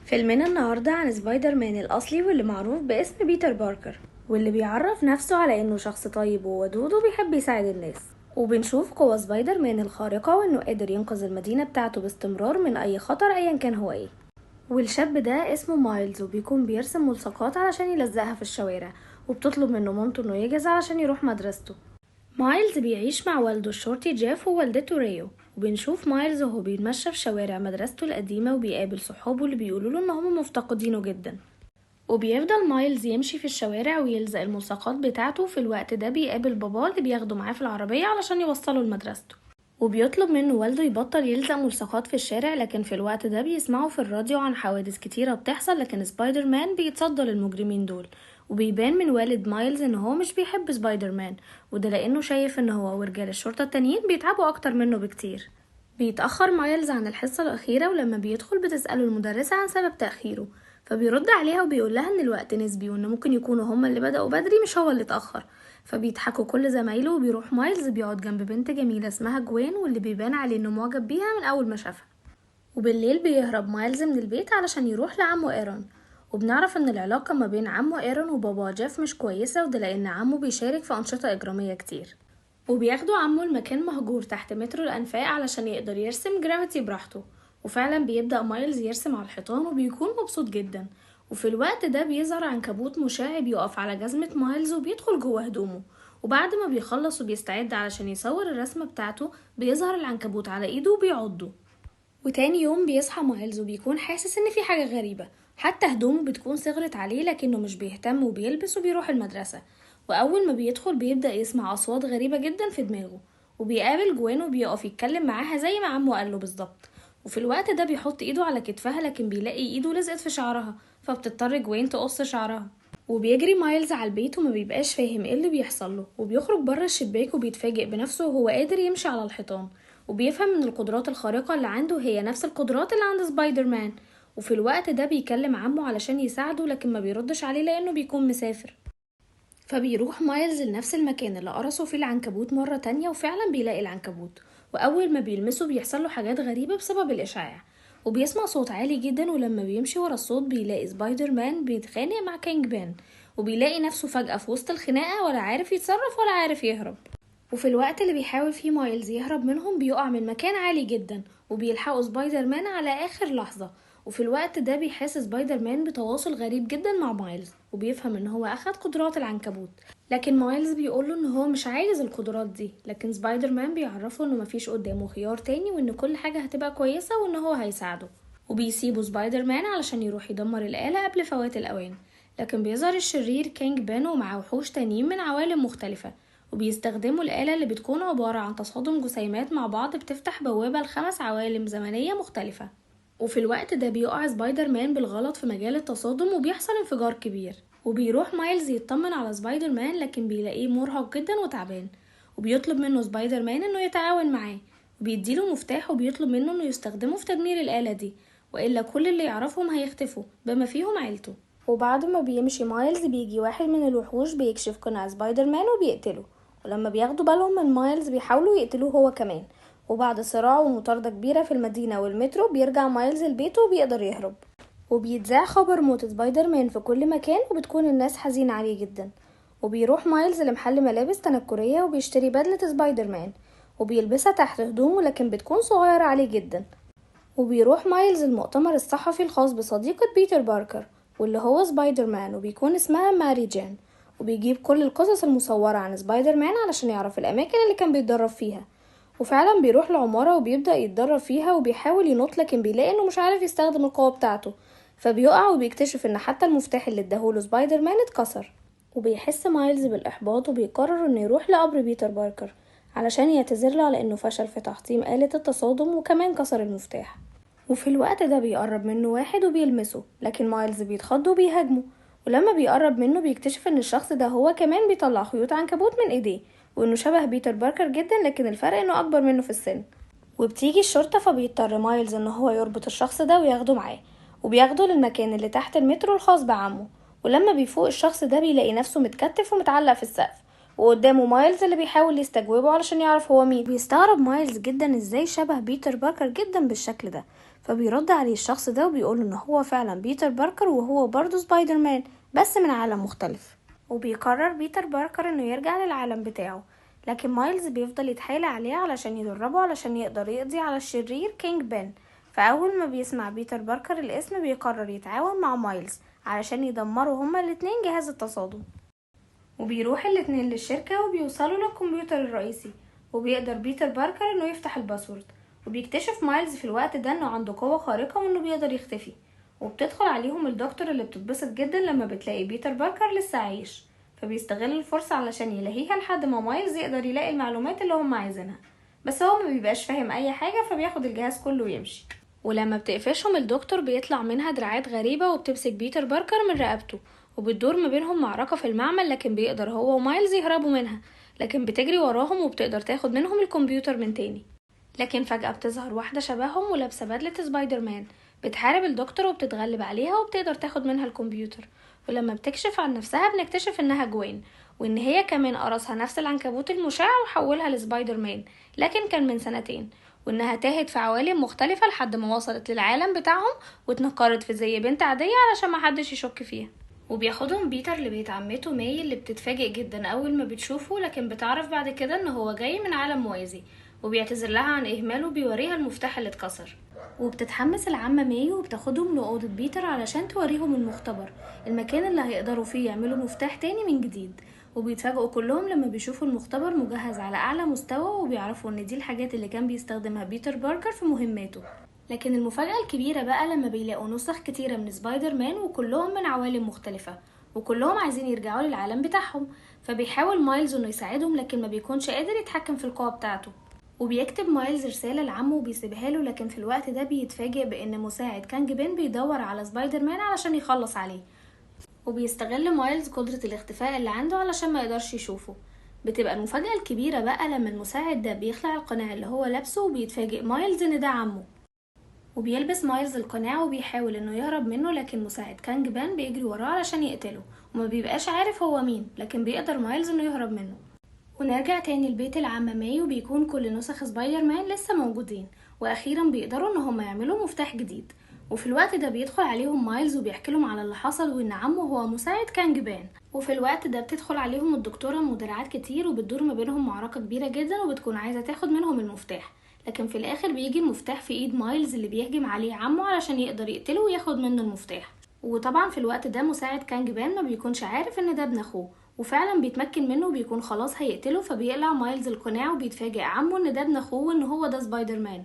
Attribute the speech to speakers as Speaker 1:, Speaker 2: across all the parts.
Speaker 1: فيلمنا النهاردة عن سبايدر مان الأصلي واللي معروف باسم بيتر باركر، واللي بيعرف نفسه على انه شخص طيب وودود وبيحب يساعد الناس. وبنشوف قوة سبايدر مان الخارقة وانه قادر ينقذ المدينة بتاعته باستمرار من اي خطر ايا كان هو ايه. والشاب ده اسمه مايلز وبيكون بيرسم ملصقات علشان يلزقها في الشوارع، وبتطلب منه مامته انه يجهز علشان يروح مدرسته. مايلز بيعيش مع والده الشرطي جيف ووالدته ريو، وبنشوف مايلز وهو بيتمشى في شوارع مدرسته القديمة وبيقابل صحابه اللي بيقولوله ان هم مفتقدينه جدا. وبيفضل مايلز يمشي في الشوارع ويلزق الملصقات بتاعته. في الوقت ده بيقابل باباه اللي بياخده معاه في العربية علشان يوصله لمدرسته، وبيطلب منه والده يبطل يلزق ملصقات في الشارع. لكن في الوقت ده بيسمعوا في الراديو عن حوادث كتيرة بتحصل، لكن سبايدر مان بيتصدى للمجرمين دول. وبيبان من والد مايلز ان هو مش بيحب سبايدر مان، وده لانه شايف ان هو ورجال الشرطة التانيين بيتعبوا اكتر منه بكتير. بيتأخر مايلز عن الحصة الأخيرة، ولما بيدخل بتسأله المدرسة عن سبب تأخيره، فبيرد عليها وبيقول لها ان الوقت نسبي وان ممكن يكونوا هما اللي بدأوا بدري مش هو اللي اتأخر. فبيضحكوا كل زمايله، وبيروح مايلز بيقعد جنب بنت جميلة اسمها جوين واللي بيبان عليه انه معجب بيها من اول ما شافها. وبالليل بيهرب مايلز من البيت علشان يروح لعمه ايرون، وبنعرف ان العلاقة ما بين عمه ايرون وبابا جيف مش كويسة، وده لان عمه بيشارك في انشطة اجرامية كتير. وبياخدوا عمه المكان مهجور تحت مترو الأنفاق علشان يقدر يرسم جرافيتي براحته. وفعلا بيبدأ مايلز يرسم على الحيطان وبيكون مبسوط جدا. وفي الوقت ده بيظهر عنكبوت مشع يقف على جزمة مايلز وبيدخل جوه هدومه. وبعد ما بيخلص وبيستعد علشان يصور الرسمة بتاعته، بيظهر العنكبوت على ايده وبيعضه. وتاني يوم بيصحى مايلز وبيكون حاسس ان في حاجة غريبة، حتى هدومه بتكون صغرت عليه، لكنه مش بيهتم وبيلبس وبيروح المدرسة. واول ما بيدخل بيبدأ يسمع اصوات غريبة جدا في دماغه، وبيقابل جوين وبيقف يتكلم معاها زي ما عمه قاله بالظبط. وفي الوقت ده بيحط ايده على كتفها، لكن بيلاقي ايده لزقت في شعرها، فبتضطر جوين تقص شعرها. وبيجري مايلز على البيت وما بيبقاش فاهم ايه اللي بيحصل له، وبيخرج بره الشباك وبيتفاجئ بنفسه وهو قادر يمشي على الحيطان. وبيفهم ان القدرات الخارقة اللي عنده هي نفس القدرات اللي عند سبايدر مان. وفي الوقت ده بيكلم عمه علشان يساعده، لكن ما بيردش عليه لانه بيكون مسافر. فبيروح مايلز لنفس المكان اللي قرصه فيه العنكبوت مرة تانية، وفعلا بيلاقي العنكبوت. وأول ما بيلمسه بيحصل له حاجات غريبة بسبب الإشعاع، وبيسمع صوت عالي جدا. ولما بيمشي ورا الصوت بيلاقي سبايدر مان بيتخانق مع كينج بان، وبيلاقي نفسه فجأة في وسط الخناقة ولا عارف يتصرف ولا عارف يهرب. وفي الوقت اللي بيحاول فيه مايلز يهرب منهم بيقع من مكان عالي جدا، وبيلحقوا سبايدر مان على آخر لحظة. وفي الوقت ده بيحس سبايدر مان بتواصل غريب جدا مع مايلز، وبيفهم ان هو اخد قدرات العنكبوت. لكن مايلز بيقوله ان هو مش عايز القدرات دي، لكن سبايدر مان بيعرفه انه مفيش قدامه خيار تاني، وان كل حاجة هتبقى كويسة وان هو هيساعده. وبيسيبوا سبايدر مان علشان يروح يدمر الآلة قبل فوات الأوان. لكن بيظهر الشرير كينج بان ومعاه وحوش تانيين من عوالم مختلفة، وبيستخدموا الآلة اللي بتكون عبارة عن تصادم جسيمات مع بعض بتفتح بوابة ل5 عوالم زمنية مختلفة. وفي الوقت ده بيقع سبايدر مان بالغلط في مجال التصادم وبيحصل انفجار كبير. وبيروح مايلز يطمن على سبايدر مان، لكن بيلاقيه مرهق جدا وتعبان. وبيطلب منه سبايدر مان انه يتعاون معاه، وبيديله مفتاح وبيطلب منه انه يستخدمه في تدمير الآلة دي، وإلا كل اللي يعرفهم هيختفوا بما فيهم عيلته. وبعد ما بيمشي مايلز بيجي واحد من الوحوش بيكشف قناع سبايدر مان وبيقتله. ولما بياخدوا بالهم من مايلز بيحاولوا يقتلوه هو كمان. وبعد صراع ومطاردة كبيرة في المدينة والمترو بيرجع مايلز لبيته وبيقدر يهرب. وبيتذاع خبر موت سبايدر مان في كل مكان، وبتكون الناس حزينة عليه جدا. وبيروح مايلز لمحل ملابس تنكرية وبيشتري بدلة سبايدر مان، وبيلبسها تحت هدومه لكن بتكون صغيرة عليه جدا. وبيروح مايلز المؤتمر الصحفي الخاص بصديقة بيتر باركر واللي هو سبايدر مان، وبيكون اسمها ماري جان. وبيجيب كل القصص المصورة عن سبايدر مان علشان يعرف الأماكن اللي كان بيتدرب فيها. وفعلا بيروح لعمارة وبيبدأ يتدرب فيها وبيحاول ينط، لكن بيلاقي انه مش عارف يستخدم القوة بتاعته. فبيقع وبيكتشف ان حتى المفتاح اللي اداهوله سبايدر مان اتكسر. وبيحس مايلز بالإحباط وبيقرر انه يروح لقبر بيتر باركر علشان يعتذر له على انه فشل في تحطيم آلة التصادم وكمان كسر المفتاح. وفي الوقت ده بيقرب منه واحد وبيلمسه، لكن مايلز بيتخض وبيهاجمه. ولما بيقرب منه بيكتشف ان الشخص ده هو كمان بيطلع خيوط عنكبوت من ايديه، وانه شبه بيتر باركر جدا، لكن الفرق انه اكبر منه في السن. وبتيجي الشرطة فبيضطر مايلز ان هو يربط الشخص ده وياخده معاه، وبياخده للمكان اللي تحت المترو الخاص بعمه. ولما بيفوق الشخص ده بيلاقي نفسه متكتف ومتعلق في السقف، وقدامه مايلز اللي بيحاول يستجوبه علشان يعرف هو مين. بيستغرب مايلز جدا ازاي شبه بيتر باركر جدا بالشكل ده، فبيرد عليه الشخص ده وبيقوله ان هو فعلا بيتر باركر وهو برضه سبايدر مان بس من عالم مختلف. وبيقرر بيتر باركر انه يرجع للعالم بتاعه، لكن مايلز بيفضل يتحايل عليه علشان يدربه علشان يقدر يقضي على الشرير كينج بن. فاول ما بيسمع بيتر باركر الاسم بيقرر يتعاون مع مايلز علشان يدمروا هما الاتنين جهاز التصادم. وبيروح الاتنين للشركة وبيوصلوا للكمبيوتر الرئيسي، وبيقدر بيتر باركر انه يفتح الباسورد. وبيكتشف مايلز في الوقت ده انه عنده قوة خارقة وانه بيقدر يختفي. وبتدخل عليهم الدكتور اللي بتتبسط جدا لما بتلاقي بيتر باركر لسه عايش، فبيستغل الفرصة علشان يلهيها لحد ما مايلز يقدر يلاقي المعلومات اللي هم عايزينها. بس هو ما بيبقاش فاهم اي حاجة فبياخد الجهاز كله ويمشي. ولما بتقفشهم الدكتور بيطلع منها دراعات غريبة وبتمسك بيتر باركر من رقبته، وبتدور ما بينهم معركة في المعمل، لكن بيقدر هو ومايلز يهربوا منها. لكن بتجري وراهم وبتقدر تاخد منهم الكمبيوتر من تاني. لكن فجأة بتظهر واحدة شبههم ولابسة بدلة سبايدر مان، بتحارب الدكتور وبتتغلب عليها وبتقدر تاخد منها الكمبيوتر. ولما بتكشف عن نفسها بنكتشف انها جوين، وان هي كمان قرصها نفس العنكبوت المشع وحولها لسبايدر مان، لكن كان من سنتين. وانها تاهت في عوالم مختلفة لحد ما وصلت للعالم بتاعهم واتنكرت في زي بنت عادية علشان محدش يشك فيها. وبياخدهم بيتر لبيت عمته ماي اللي بتتفاجئ جدا اول ما بتشوفه، لكن بتعرف بعد كده ان هو جاي من عالم موازي. وبيعتذر لها عن اهماله وبيوريها المفتاح اللي اتكسر. وبتتحمس العمة ماي وبتاخدهم لأوضة بيتر علشان توريهم المختبر، المكان اللي هيقدروا فيه يعملوا مفتاح تاني من جديد. وبيتفاجئوا كلهم لما بيشوفوا المختبر مجهز على اعلى مستوى، وبيعرفوا ان دي الحاجات اللي كان بيستخدمها بيتر باركر في مهماته. لكن المفاجأة الكبيرة بقى لما بيلاقوا نسخ كتيرة من سبايدر مان وكلهم من عوالم مختلفة، وكلهم عايزين يرجعوا للعالم بتاعهم. فبيحاول مايلز انه يساعدهم لكن ما بيكونش قادر يتحكم في القوة بتاعته. وبيكتب مايلز رسالة لعمه وبيسيبها له، لكن في الوقت ده بيتفاجئ بان مساعد كانج بين بيدور على سبايدر مان علشان يخلص عليه. وبيستغل مايلز قدرة الاختفاء اللي عنده علشان ما يقدرش يشوفه. بتبقى المفاجأة الكبيرة بقى لما المساعد ده بيخلع القناع اللي هو لابسه، وبيتفاجئ مايلز ان ده عمه. وبيلبس مايلز القناع وبيحاول انه يهرب منه، لكن مساعد كانج بان بيجري وراه علشان يقتله، وما بيبقاش عارف هو مين، لكن بيقدر مايلز انه يهرب منه. ونرجع تاني لبيت العمة ماي، وبيكون كل نسخ سبايدر مان لسه موجودين، واخيرا بيقدروا ان هم يعملوا مفتاح جديد. وفي الوقت ده بيدخل عليهم مايلز وبيحكي لهم على اللي حصل وان عمه هو مساعد كانج بان. وفي الوقت ده بتدخل عليهم الدكتورة مدرعات كتير وبتدور ما بينهم معركة كبيرة جدا، وبتكون عايزة تاخد منهم المفتاح. لكن في الاخر بيجي المفتاح في ايد مايلز اللي بيهجم عليه عمه علشان يقدر يقتله وياخد منه المفتاح. وطبعا في الوقت ده مساعد كانج بان ما بيكونش عارف ان ده ابن اخوه، وفعلا بيتمكن منه وبيكون خلاص هيقتله، فبيقلع مايلز القناع وبيتفاجئ عمه ان ده ابن اخوه وان هو ده سبايدر مان.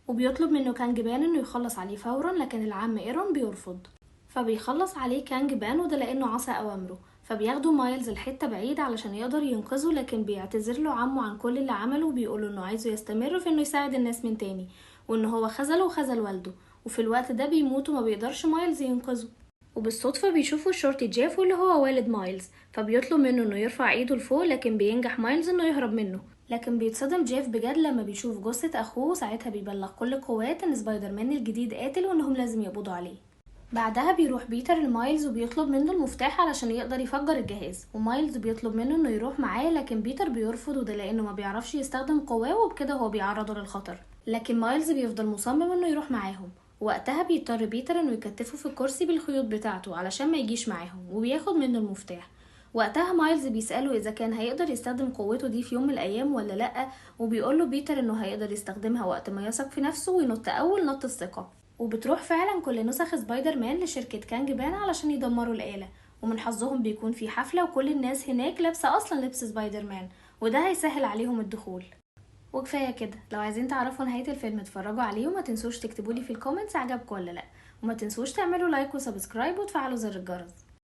Speaker 1: وبيطلب منه كانج بان انه يخلص عليه فورا، لكن العم ايرون بيرفض. فبيخلص عليه كانج بان وده لانه عصى اوامره. فبياخدوا مايلز الحته بعيد علشان يقدر ينقذه، لكن بيعتذر له عمه عن كل اللي عمله وبيقوله انه عايزه يستمر في انه يساعد الناس من تاني، وان هو خذله وخذل والده. وفي الوقت ده بيموت وما بيقدرش مايلز ينقذه. وبالصدفة بيشوفوا الشرطي جيف واللي هو والد مايلز، فبيطلب منه انه يرفع ايده لفوق، لكن بينجح مايلز انه يهرب منه. لكن بيتصدم جيف بجد لما بيشوف جثة اخوه، وساعتها بيبلغ كل القوات ان سبايدر مان الجديد قاتل وانهم لازم يقبضوا عليه. بعدها بيروح بيتر لمايلز وبيطلب منه المفتاح علشان يقدر يفجر الجهاز، ومايلز بيطلب منه انه يروح معاه، لكن بيتر بيرفض، وده لانه ما بيعرفش يستخدم قواه وبكده هو بيعرضه للخطر. لكن مايلز بيفضل مصمم انه يروح معاهم. وقتها بيضطر بيتر انه يكتفه في الكرسي بالخيوط بتاعته علشان ما يجيش معاهم، وبياخد منه المفتاح. وقتها مايلز بيسأله اذا كان هيقدر يستخدم قوته دي في يوم من الايام ولا لأ، وبيقوله بيتر انه هيقدر يستخدمها وقت ما يثق في نفسه وينط اول نط الثقة. وبتروح فعلا كل نسخ سبايدر مان لشركة كانج بان علشان يدمروا الآلة، ومن حظهم بيكون في حفلة وكل الناس هناك لابسة اصلا لبس سبايدر مان، وده هيسهل عليهم الدخول. وكفايه كده. لو عايزين تعرفوا نهايه الفيلم اتفرجوا عليه، وما تنسوش تكتبوا لي في الكومنتس عجبكم ولا لا، وما تنسوش تعملوا لايك وسبسكرايب وتفعلوا زر الجرس.